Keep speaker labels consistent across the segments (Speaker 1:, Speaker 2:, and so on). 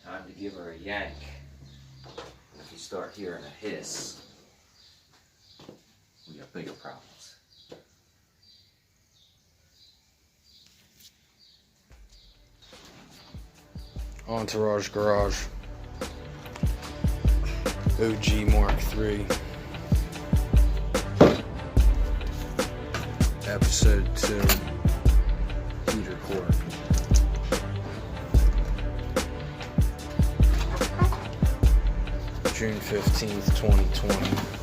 Speaker 1: Time to give her a yank. If you start hearing a hiss, we got bigger problems.
Speaker 2: Entourage Garage. OG Mk3. Episode 2. Heater core. June 15th, 2020.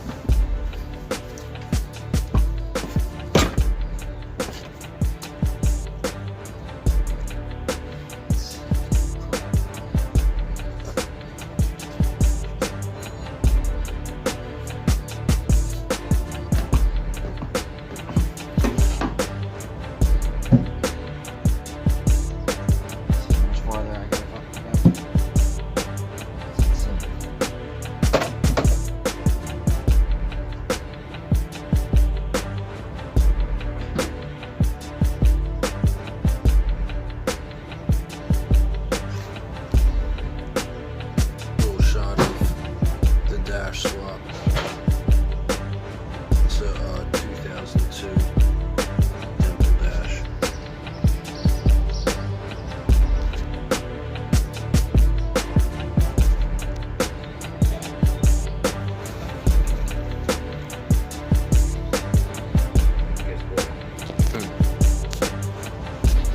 Speaker 2: Swap. It's a 2002 dimple dash.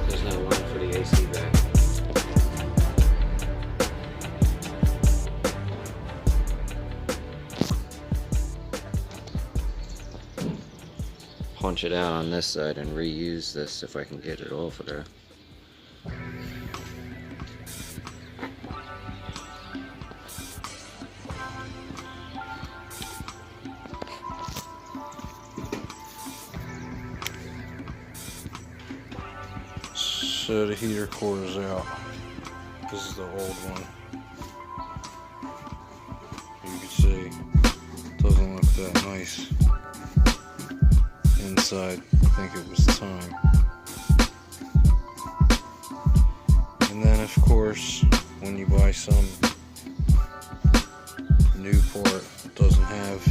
Speaker 1: There's no line for the AC back. Punch it out on this side and reuse this if I can get it off of there.
Speaker 2: So the heater core is out. This is the old one. You can see it doesn't look that nice. Inside, I think it was time. And then of course, when you buy some new part, it doesn't have